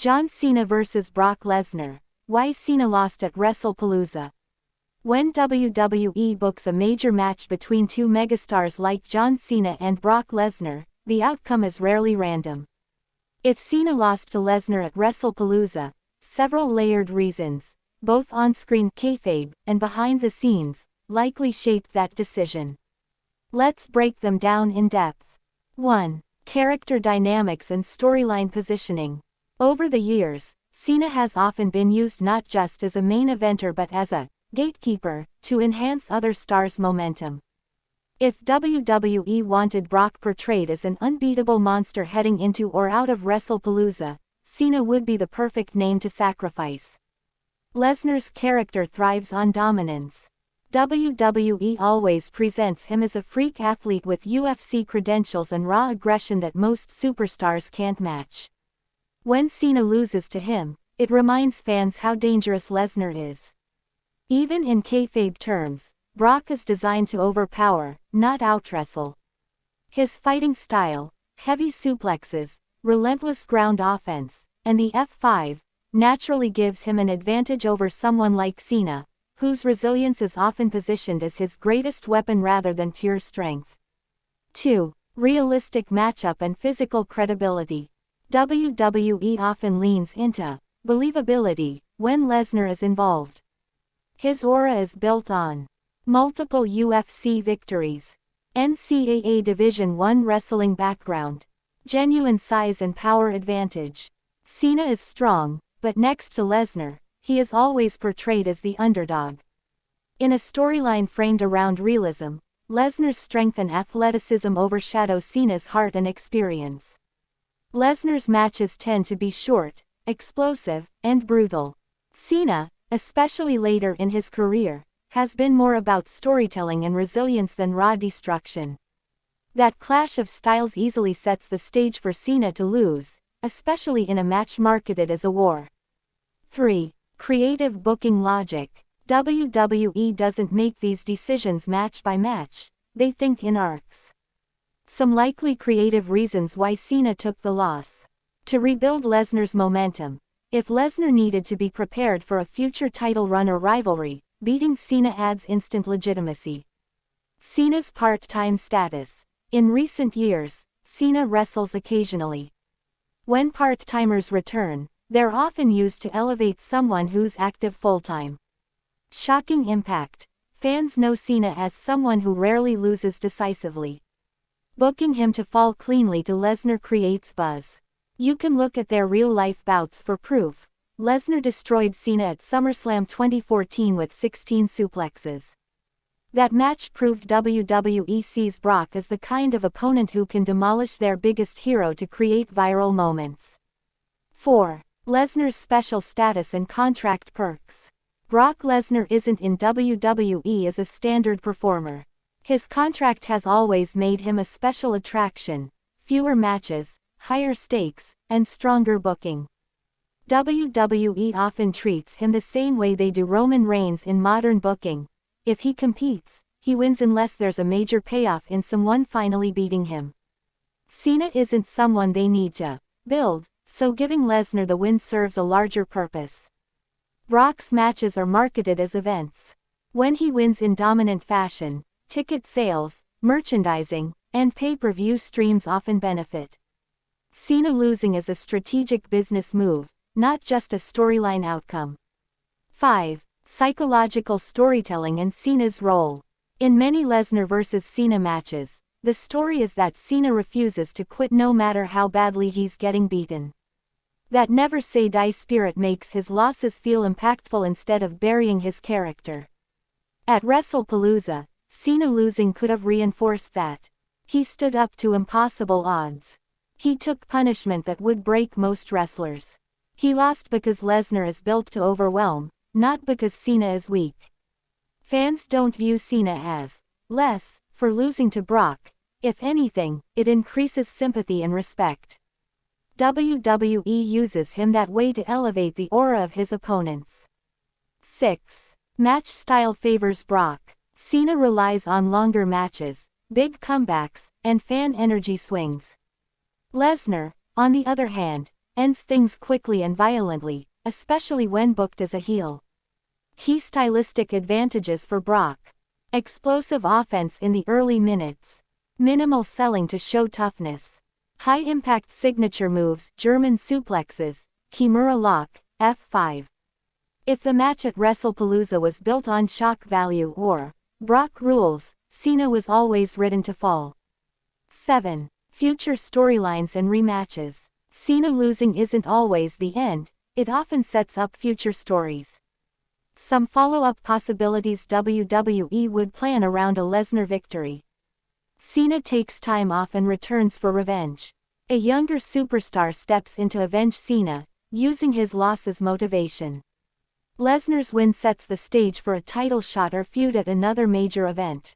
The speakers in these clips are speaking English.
John Cena vs. Brock Lesnar. Why Cena lost at WrestlePalooza. When WWE books a major match between two megastars like John Cena and Brock Lesnar, the outcome is rarely random. If Cena lost to Lesnar at WrestlePalooza, several layered reasons, both on-screen kayfabe and behind the scenes, likely shaped that decision. Let's break them down in depth. 1. Character dynamics and storyline positioning. Over the years, Cena has often been used not just as a main eventer but as a gatekeeper to enhance other stars' momentum. If WWE wanted Brock portrayed as an unbeatable monster heading into or out of WrestlePalooza, Cena would be the perfect name to sacrifice. Lesnar's character thrives on dominance. WWE always presents him as a freak athlete with UFC credentials and raw aggression that most superstars can't match. When Cena loses to him, it reminds fans how dangerous Lesnar is. Even in kayfabe terms, Brock is designed to overpower, not outwrestle. His fighting style, heavy suplexes, relentless ground offense, and the F5, naturally gives him an advantage over someone like Cena, whose resilience is often positioned as his greatest weapon rather than pure strength. 2. Realistic matchup and physical credibility. WWE often leans into believability when Lesnar is involved. His aura is built on multiple UFC victories, NCAA Division I wrestling background, genuine size and power advantage. Cena is strong, but next to Lesnar, he is always portrayed as the underdog. In a storyline framed around realism, Lesnar's strength and athleticism overshadow Cena's heart and experience. Lesnar's matches tend to be short, explosive, and brutal. Cena, especially later in his career, has been more about storytelling and resilience than raw destruction. That clash of styles easily sets the stage for Cena to lose, especially in a match marketed as a war. 3. Creative booking logic. WWE doesn't make these decisions match by match, they think in arcs. Some likely creative reasons why Cena took the loss. To rebuild Lesnar's momentum. If Lesnar needed to be prepared for a future title run or rivalry, beating Cena adds instant legitimacy. Cena's part-time status. In recent years, Cena wrestles occasionally. When part-timers return, they're often used to elevate someone who's active full-time. Shocking impact. Fans know Cena as someone who rarely loses decisively. Booking him to fall cleanly to Lesnar creates buzz. You can look at their real-life bouts for proof. Lesnar destroyed Cena at SummerSlam 2014 with 16 suplexes. That match proved WWE sees Brock as the kind of opponent who can demolish their biggest hero to create viral moments. 4. Lesnar's special status and contract perks. Brock Lesnar isn't in WWE as a standard performer. His contract has always made him a special attraction. Fewer matches, higher stakes, and stronger booking. WWE often treats him the same way they do Roman Reigns in modern booking. If he competes, he wins unless there's a major payoff in someone finally beating him. Cena isn't someone they need to build, so giving Lesnar the win serves a larger purpose. Brock's matches are marketed as events. When he wins in dominant fashion, ticket sales, merchandising, and pay-per-view streams often benefit. Cena losing is a strategic business move, not just a storyline outcome. 5. Psychological storytelling and Cena's role. In many Lesnar vs. Cena matches, the story is that Cena refuses to quit no matter how badly he's getting beaten. That never-say-die spirit makes his losses feel impactful instead of burying his character. At WrestlePalooza, Cena losing could have reinforced that. He stood up to impossible odds. He took punishment that would break most wrestlers. He lost because Lesnar is built to overwhelm, not because Cena is weak. Fans don't view Cena as less for losing to Brock. If anything, it increases sympathy and respect. WWE uses him that way to elevate the aura of his opponents. 6. Match style favors Brock. Cena relies on longer matches, big comebacks, and fan energy swings. Lesnar, on the other hand, ends things quickly and violently, especially when booked as a heel. Key stylistic advantages for Brock. Explosive offense in the early minutes. Minimal selling to show toughness. High-impact signature moves, German suplexes, Kimura lock, F5. If the match at WrestlePalooza was built on shock value or Brock rules, Cena was always written to fall. 7. Future storylines and rematches. Cena losing isn't always the end, it often sets up future stories. Some follow-up possibilities: WWE would plan around a Lesnar victory. Cena takes time off and returns for revenge. A younger superstar steps in to avenge Cena, using his loss as motivation. Lesnar's win sets the stage for a title shot or feud at another major event.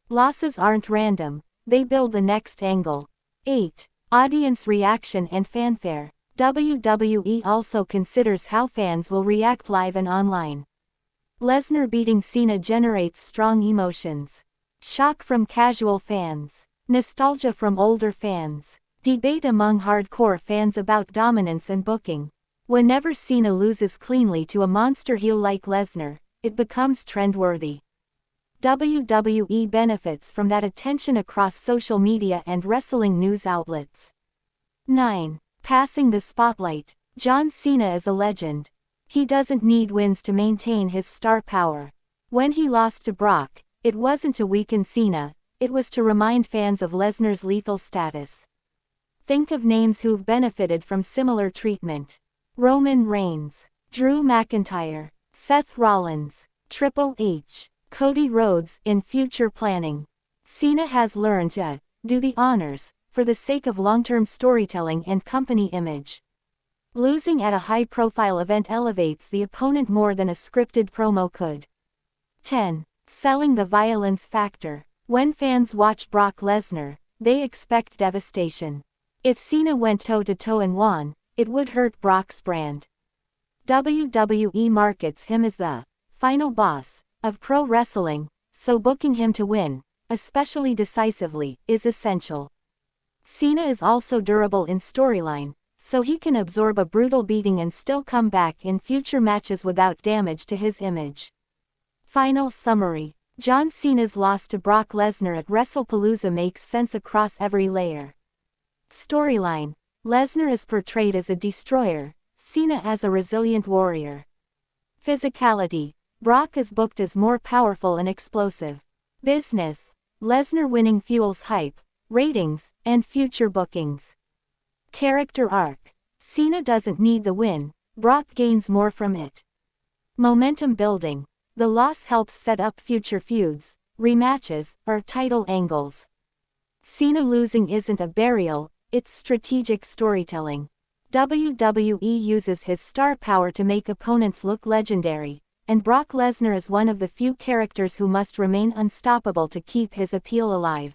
Losses aren't random, they build the next angle. 8. Audience reaction and fanfare. WWE also considers how fans will react live and online. Lesnar beating Cena generates strong emotions. Shock from casual fans. Nostalgia from older fans. Debate among hardcore fans about dominance and booking. Whenever Cena loses cleanly to a monster heel like Lesnar, it becomes trend-worthy. WWE benefits from that attention across social media and wrestling news outlets. 9. Passing the spotlight. John Cena is a legend. He doesn't need wins to maintain his star power. When he lost to Brock, it wasn't to weaken Cena, it was to remind fans of Lesnar's lethal status. Think of names who've benefited from similar treatment. Roman Reigns, Drew McIntyre, Seth Rollins, Triple H, Cody Rhodes. In future planning, Cena has learned to do the honors, for the sake of long-term storytelling and company image. Losing at a high-profile event elevates the opponent more than a scripted promo could. 10. Selling the violence factor. When fans watch Brock Lesnar, they expect devastation. If Cena went toe-to-toe and won, it would hurt Brock's brand. WWE markets him as the final boss of pro wrestling, so booking him to win, especially decisively, is essential. Cena is also durable in storyline, so he can absorb a brutal beating and still come back in future matches without damage to his image. Final summary. John Cena's loss to Brock Lesnar at WrestlePalooza makes sense across every layer. Storyline. Lesnar is portrayed as a destroyer, Cena as a resilient warrior. Physicality. Brock is booked as more powerful and explosive. Business. Lesnar winning fuels hype, ratings, and future bookings. Character arc. Cena doesn't need the win, Brock gains more from it. Momentum building. The loss helps set up future feuds, rematches, or title angles. Cena losing isn't a burial, it's strategic storytelling. WWE uses his star power to make opponents look legendary, and Brock Lesnar is one of the few characters who must remain unstoppable to keep his appeal alive.